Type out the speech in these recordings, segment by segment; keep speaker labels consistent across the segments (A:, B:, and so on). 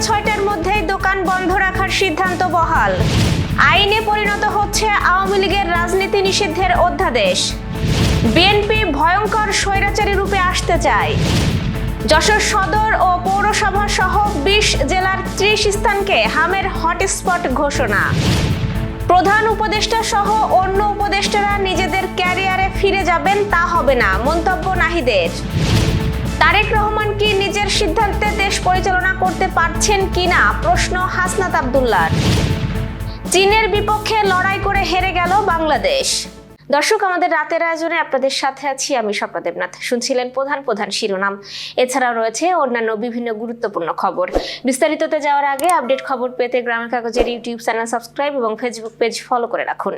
A: 6টার মধ্যেই দোকান বন্ধ রাখার সিদ্ধান্ত বহাল। আইনে পরিণত হচ্ছে আওয়ামী লীগের রাজনীতি নিষিদ্ধের অধ্যাদেশ। বিএনপি ভয়ঙ্কর স্বৈরাচারী রূপে আসতে চায়। যশোর সদর ও পৌরসভা সহ 20 জেলার 30 স্থানকে হামের হটস্পট ঘোষণা। প্রধান উপদেষ্টা সহ অন্য উপদেষ্টারা নিজেদের ক্যারিয়ারে ফিরে যাবেন তা হবে না, মন্তব্য নাহিদের। তারেক রহমান কি নিজের সিদ্ধান্তে দেশ পরিচালনা করতে পারছেন কিনা প্রশ্ন হাসনাত আব্দুল্লাহর। চীনের বিপক্ষে লড়াই করে হেরে গেল বাংলাদেশ। দর্শক, আমাদের রাতের আয়োজনে আপনাদের সাথে আছি আমি স্বপ্না দেবনাথ। শুনছিলেন প্রধান শিরোনাম, এছাড়াও রয়েছে অন্যান্য বিভিন্ন গুরুত্বপূর্ণ খবর। বিস্তারিততে যাওয়ার আগে আপডেট খবর পেতে গ্রামের কাগজের ইউটিউব চ্যানেল সাবস্ক্রাইব এবং ফেসবুক পেজ ফলো করে রাখুন।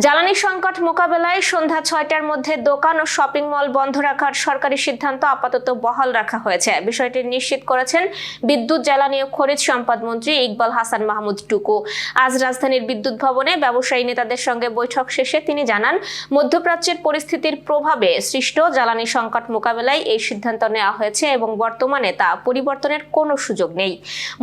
A: জ্বালানি সংকট মোকাবেলায় সন্ধ্যা 6টার মধ্যে দোকান ও শপিং মল বন্ধ রাখার সরকারি সিদ্ধান্ত আপাতত বহাল রাখা হয়েছে। বিষয়টি নিশ্চিত করেছেন বিদ্যুৎ, জ্বালানি ও খনিজ সম্পদ মন্ত্রী ইকবাল হাসান মাহমুদ টুকু। আজ রাজধানীর বিদ্যুৎ ভবনে ব্যবসায়ী নেতাদের সঙ্গে বৈঠক শেষে তিনি জানান, মধ্যপ্রাচ্যের পরিস্থিতির প্রভাবে সৃষ্ট জ্বালানি সংকট মোকাবেলায় এই সিদ্ধান্ত নেওয়া হয়েছে এবং বর্তমানে তা পরিবর্তনের কোনো সুযোগ নেই।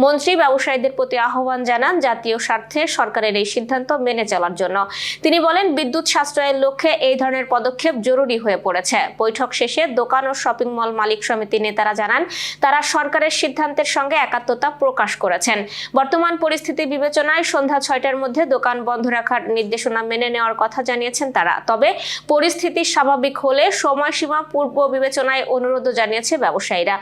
A: মন্ত্রী ব্যবসায়ীদের প্রতি আহ্বান জানান জাতীয় স্বার্থে সরকারের এই সিদ্ধান্ত মেনে চলার জন্য। তিনি বলেন, বিদ্যুৎ সাশ্রয়ের লক্ষ্যে এই ধরনের পদক্ষেপ জরুরি হয়ে পড়েছে। বৈঠক শেষে দোকান ও শপিং মল মালিক সমিতির নেতারা জানান, তারা সরকারের সিদ্ধান্তের সঙ্গে একাত্মতা প্রকাশ করেছেন। বর্তমান পরিস্থিতি বিবেচনায় সন্ধ্যা 6টার মধ্যে দোকান বন্ধ রাখার নির্দেশনা মেনে নেওয়ার কথা জানিয়েছেন তারা। তবে পরিস্থিতি স্বাভাবিক হলে সময়সীমা পূর্ব বিবেচনায় অনুরোধ জানিয়েছে ব্যবসায়ীরা।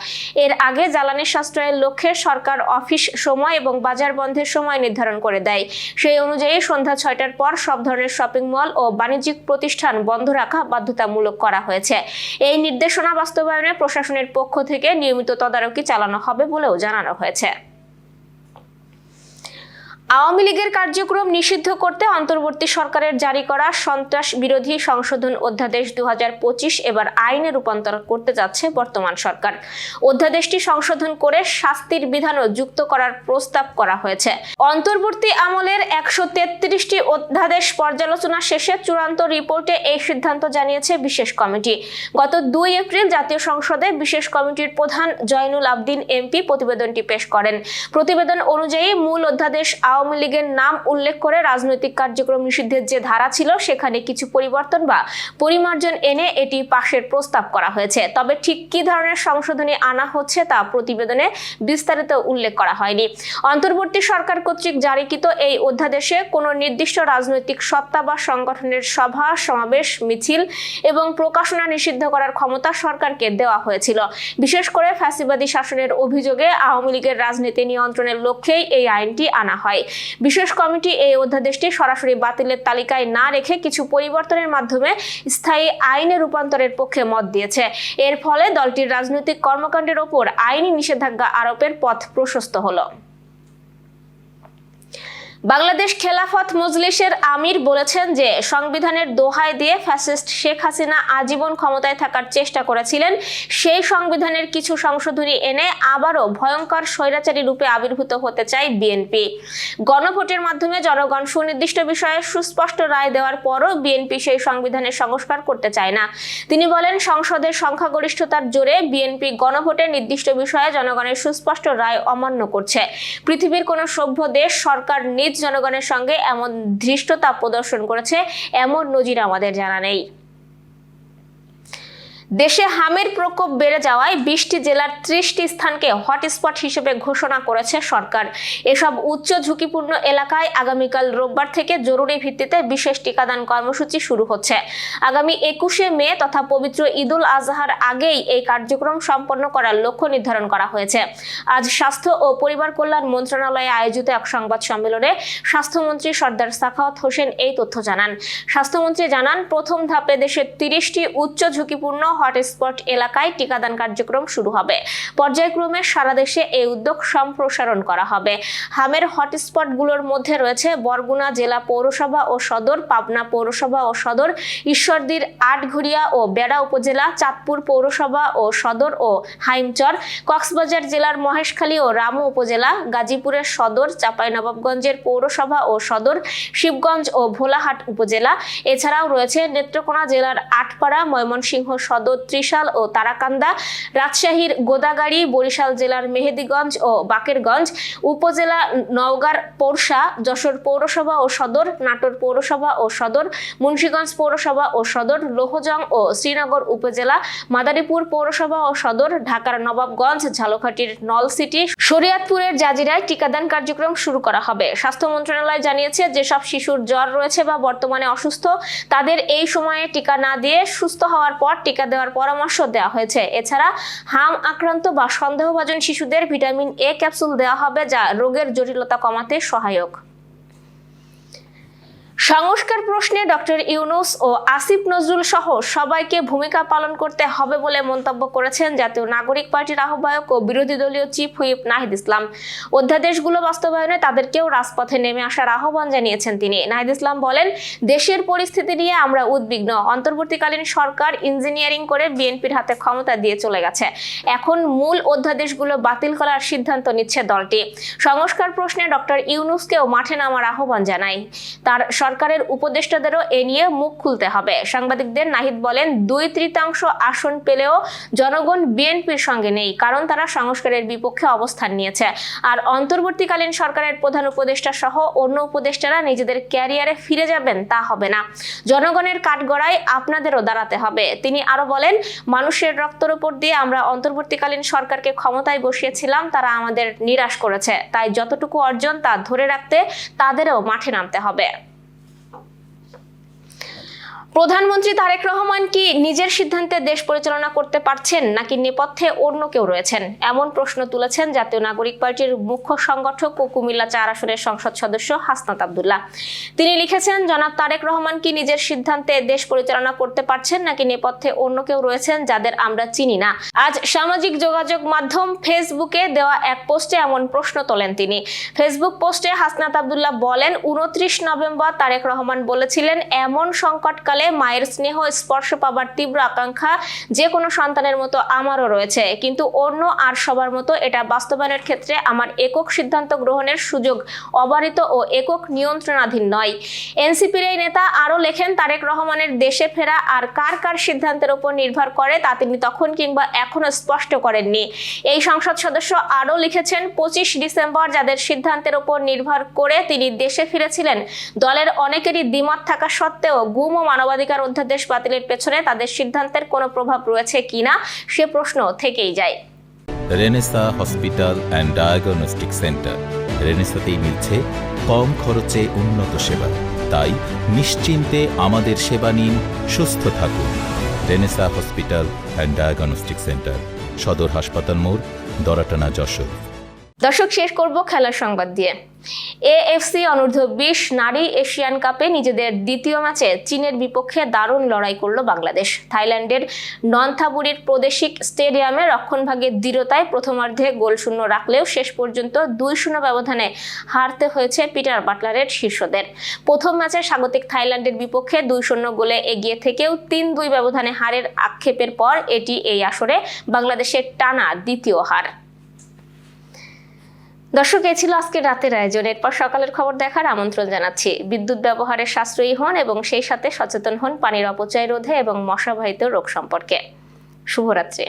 A: এর আগে জ্বালানি সাশ্রয়ের লক্ষ্যে সরকার অফিস সময় এবং বাজার বন্ধের সময় নির্ধারণ করে দেয়। সেই অনুযায়ী সন্ধ্যা 6টার পর সব ধরনের শপিং মল ও বাণিজ্যিক প্রতিষ্ঠান বন্ধ রাখা বাধ্যতামূলক করা হয়েছে। এই নির্দেশনা বাস্তবায়নে প্রশাসনের পক্ষ থেকে নিয়মিত তদারকি চালানো হবে বলেও জানানো হয়েছে। আওয়ামী লীগের কার্যক্রম নিষিদ্ধ করতে অন্তর্বর্তী সরকারের জারি করা সন্ত্রাস বিরোধী সংশোধন অধ্যাদেশ 2025 এবার আইনে রূপান্তর করতে যাচ্ছে বর্তমান সরকার। অধ্যাদেশটি সংশোধন করে শাস্তির বিধানও যুক্ত করার প্রস্তাব করা হয়েছে। অন্তর্বর্তী আমলের 133টি অধ্যাদেশ পর্যালোচনা শেষে চূড়ান্ত রিপোর্টে এই সিদ্ধান্ত জানিয়েছে বিশেষ কমিটি। গত 2 এপ্রিল জাতীয় সংসদে বিশেষ কমিটির প্রধান জয়নুল আবদিন এমপি প্রতিবেদনটি পেশ করেন। প্রতিবেদন অনুযায়ী মূল অধ্যাদেশ আওয়ামী লীগের নাম উল্লেখ করে রাজনৈতিক কার্যক্রম নিষিদ্ধের যে ধারা ছিল সেখানে কিছু পরিবর্তন বা পরিমার্জন এনে এটি পাশের প্রস্তাব করা হয়েছে। তবে ঠিক কী ধরনের সংশোধনী আনা হচ্ছে তা প্রতিবেদনে বিস্তারিত উল্লেখ করা হয়নি। অন্তর্বর্তী সরকার কর্তৃক জারিকৃত এই অধ্যাদেশে কোনো নির্দিষ্ট রাজনৈতিক সত্তা বা সংগঠনের সভা, সমাবেশ, মিছিল এবং প্রকাশনা নিষিদ্ধ করার ক্ষমতা সরকারকে দেওয়া হয়েছিল। বিশেষ করে ফ্যাসিবাদী শাসনের অভিযোগে আওয়ামী লীগের রাজনীতি নিয়ন্ত্রণের লক্ষ্যেই এই আইনটি আনা হয়। বিশেষ কমিটি এই অধ্যাদেশটি সরাসরি বাতিলের তালিকায় না রেখে কিছু পরিবর্তনের মাধ্যমে স্থায়ী আইনে রূপান্তরের পক্ষে মত দিয়েছে। এর ফলে দলটির রাজনৈতিক কর্মকাণ্ডের ওপর আইনি নিষেধাজ্ঞা আরোপের পথ প্রশস্ত হলো। বাংলাদেশ খেলাফত মজলিসের আমির বলেছেন যে সংবিধানের দোহাই দিয়ে ফ্যাসিস্ট শেখ হাসিনা আজীবন ক্ষমতায় থাকার চেষ্টা করেছিলেন। সেই সংবিধানের কিছু সংশোধনী এনে আবারও ভয়ঙ্কর স্বৈরাচারী রূপে আবির্ভূত হতে চায় বিএনপি। গণভোটের মাধ্যমে জনগণ সুনির্দিষ্ট বিষয়ে সুস্পষ্ট রায় দেওয়ার পরও বিএনপি সেই সংবিধানের সংস্কার করতে চায় না। তিনি বলেন, সংসদের সংখ্যাগরিষ্ঠতার জোরে বিএনপি গণভোটের নির্দিষ্ট বিষয়ে জনগণের সুস্পষ্ট রায় অমান্য করছে। পৃথিবীর কোনো সভ্য দেশ সরকার নিজ জনগণের সঙ্গে এমন ধৃষ্টতা প্রদর্শন করেছে এমন নজির আমাদের জানা নেই। দেশে হামের প্রকোপ বেড়ে যাওয়ায় 20টি জেলার 30টি স্থানকে হটস্পট হিসেবে ঘোষণা করেছে সরকার। এসব উচ্চ ঝুঁকিপূর্ণ এলাকায় আগামীকাল রোববার থেকে জরুরি ভিত্তিতে বিশেষ টিকাদান কর্মসূচি শুরু হচ্ছে। আগামী 21শে মে তথা পবিত্র ঈদুল আজহার আগেই এই কার্যক্রম সম্পন্ন করার লক্ষ্য নির্ধারণ করা হয়েছে। আজ স্বাস্থ্য ও পরিবার কল্যাণ মন্ত্রণালয়ে আয়োজিত এক সংবাদ সম্মেলনে স্বাস্থ্যমন্ত্রী সর্দার সাখাওয়াত হোসেন এই তথ্য জানান। স্বাস্থ্যমন্ত্রী জানান, প্রথম ধাপে দেশের 30টি উচ্চ ঝুঁকিপূর্ণ হটস্পট এলাকায় টিকাদান কার্যক্রম শুরু হবে। পর্যায়ক্রমে সারা দেশে এই উদ্যোগ সম্প্রসারণ করা হবে। হামের হটস্পটগুলোর মধ্যে রয়েছে বরগুনা জেলা পৌরসভা ও সদর, পাবনা পৌরসভা ও সদর, ঈশ্বরদীর আটঘরিয়া ও বেড়া উপজেলা, চাঁদপুর পৌরসভা ও সদর ও হাইমচর, কক্সবাজার জেলার মহেশখালী ও রামু উপজেলা, গাজীপুরের সদর, চাঁপাইনবাবগঞ্জের পৌরসভা ও সদর, শিবগঞ্জ ও ভোলাহাট উপজেলা। এছাড়াও রয়েছে নেত্রকোনা জেলার আটপাড়া, ময়মনসিংহ সদর, সদর ত্রিশাল ও তারাকান্দা, রাজশাহীর গোদাগাড়ী, বরিশাল জেলার মেহেদীগঞ্জ ও বাকেরগঞ্জ উপজেলা, নওগাঁর পৌরসা, যশোর পৌরসভা ও সদর, নাটোর পৌরসভা ও সদর, মুন্সিগঞ্জ পৌরসভা ও সদর, লোহজং ও শ্রীনগর উপজেলা, মাদারীপুর পৌরসভা ও সদর, ঢাকার নবাবগঞ্জ, ঝালকাঠির নলসিটি, শরীয়তপুরের জাজিরায় টিকাদান কার্যক্রম শুরু করা হবে। স্বাস্থ্য মন্ত্রণালয় জানিয়েছে, যেসব শিশুর জ্বর রয়েছে বা বর্তমানে অসুস্থ তাদের এই সময়ে টিকা না দিয়ে সুস্থ হওয়ার পর টিকা দেওয়ার পরামর্শ দেওয়া হয়েছে। এছাড়া হাম আক্রান্ত বা সন্দেহভাজন শিশুদের ভিটামিন এ ক্যাপসুল দেওয়া হবে, যা রোগের জটিলতা কমাতে সহায়ক। সংস্কার প্রশ্নে ডক্টর ইউনূস ও আসিফ নজরুল সহ সবাইকে ভূমিকা পালন করতে হবে বলে মন্তব্য করেছেন জাতীয় নাগরিক পার্টির আহ্বায়ক ও বিরোধী দলীয় চিফ হুইপ নাহিদ ইসলাম। অধ্যাদেশগুলো বাস্তবায়নে তাদেরকেও রাজপথে নেমে আসার আহ্বান জানিয়েছেন তিনি। নাহিদ ইসলাম বলেন, দেশের পরিস্থিতি নিয়ে আমরা উদ্বিগ্ন। অন্তর্বর্তীকালীন সরকার ইঞ্জিনিয়ারিং করে বিএনপির হাতে ক্ষমতা দিয়ে চলে গেছে। এখন মূল অধ্যাদেশগুলো বাতিল করার সিদ্ধান্ত নিচ্ছে দলটি। সংস্কার প্রশ্নে ডক্টর ইউনূসকেও মাঠে নামার আহ্বান জানায়। তার সরকারের উপদেষ্টাদেরও এ নিয়ে মুখ খুলতে হবে। সাংবাদিকদের নাহিদ বলেন, 2/3 আসন পেলেও জনগণ বিএনপির সঙ্গে নেই, কারণ তারা সংস্কারের বিপক্ষে অবস্থান নিয়েছে। আর অন্তর্বর্তীকালীন সরকারের প্রধান উপদেষ্টা সহ অন্য উপদেষ্টারা নিজেদের ক্যারিয়ারে ফিরে যাবেন তা হবে না। জনগণের কাঠগড়ায় আপনাদেরও দাঁড়াতে হবে। তিনি আরো বলেন, মানুষের রক্তের উপর দিয়ে আমরা অন্তর্বর্তীকালীন সরকারকে ক্ষমতায় বসিয়েছিলাম, তারা আমাদের নিরাশ করেছে। তাই যতটুকু অর্জন তা ধরে রাখতে তাদেরও মাঠে নামতে হবে। প্রধানমন্ত্রী তারেক রহমান কি নিজের সিদ্ধান্তে দেশ পরিচালনা করতে পারছেন, নাকি নেপথ্যে অন্য কেউ রয়েছেন? এমন প্রশ্ন তুলেছেন জাতীয় নাগরিক পার্টির মুখ্য সংগঠক ও কুমিল্লা 4 আসনের সংসদ সদস্য হাসনাত আব্দুল্লাহ। তিনি লিখেছেন, জনাব তারেক রহমান কি নিজের সিদ্ধান্তে দেশ পরিচালনা করতে পারছেন, নাকি নেপথ্যে অন্য কেউ রয়েছেন যাদের আমরা চিনি না? আজ সামাজিক যোগাযোগ মাধ্যম ফেসবুকে দেওয়া এক পোস্টে এমন প্রশ্ন তোলেন তিনি। ফেসবুক পোস্টে হাসনাত আব্দুল্লাহ বলেন, 29 নভেম্বর তারেক রহমান বলেছিলেন, এমন সংকটকালে মায়ের স্নেহ স্পর্শ পাবার তীব্র আকাঙ্ক্ষা যে কোনো সন্তানের মতো আমারও রয়েছে, কিন্তু অন্য আর সবার মতো এটা বাস্তবায়নের ক্ষেত্রে আমার একক সিদ্ধান্ত গ্রহণের সুযোগ অবারিত ও একক নিয়ন্ত্রণাধীন নয়। এনসিপির এই নেতা আরো লেখেন, তারেক রহমানের দেশে ফেরা আর কার কার সিদ্ধান্তের উপর নির্ভর করে তা তিনি তখন কিংবা এখনো স্পষ্ট করেননি। এই সংসদ সদস্য আরো লিখেছেন, 25 ডিসেম্বর যাদের সিদ্ধান্তের উপর নির্ভর করে তিনি দেশে ফিরেছিলেন, দলের অনেকেরই দ্বিমত থাকা সত্ত্বেও গুম ও মানবাধিকার অধ্যাদেশ বাতিলের পেছনে তাদের সিদ্ধান্তের কোনো প্রভাব রয়েছে কিনা সে প্রশ্ন থেকেই যায়।
B: Renaissance hospital and diagnostic centre. রেনেসাতেই মিলছে কম খরচে উন্নত সেবা। তাই নিশ্চিন্তে আমাদের সেবা নিন, সুস্থ থাকুন। Renaissance hospital and diagnostic centre, সদর হাসপাতাল মোড়, দরাটানা, যশোর।
A: দর্শক, শেষ করব খেলার সংবাদ দিয়ে। এএফসি অনূর্ধ্ব-20 নারী এশিয়ান কাপে নিজেদের দ্বিতীয় ম্যাচে চীনের বিপক্ষে দারুণ লড়াই করল বাংলাদেশ। থাইল্যান্ডের নন্থাবুরির প্রাদেশিক স্টেডিয়ামে রক্ষণভাগের দৃঢ়তায় প্রথমার্ধে গোলশূন্য রাখলেও শেষ পর্যন্ত 2-0 ব্যবধানে হারতে হয়েছে পিটার বাটলারের শিষ্যদের। প্রথম ম্যাচে স্বাগতিক থাইল্যান্ডের বিপক্ষে 2-0 গোলে এগিয়ে থেকেও 3-2 ব্যবধানে হারের আক্ষেপের পর এটি এই আসরে বাংলাদেশের টানা দ্বিতীয় হার। দর্শক, এ ছিল আজকে রাতের আয়োজন। এরপর সকালের খবর দেখার আমন্ত্রণ জানাচ্ছি। বিদ্যুৎ ব্যবহারে সাশ্রয়ী হন এবং সেই সাথে সচেতন হন পানির অপচয় রোধে এবং মশাবাহিত রোগ সম্পর্কে। শুভরাত্রি।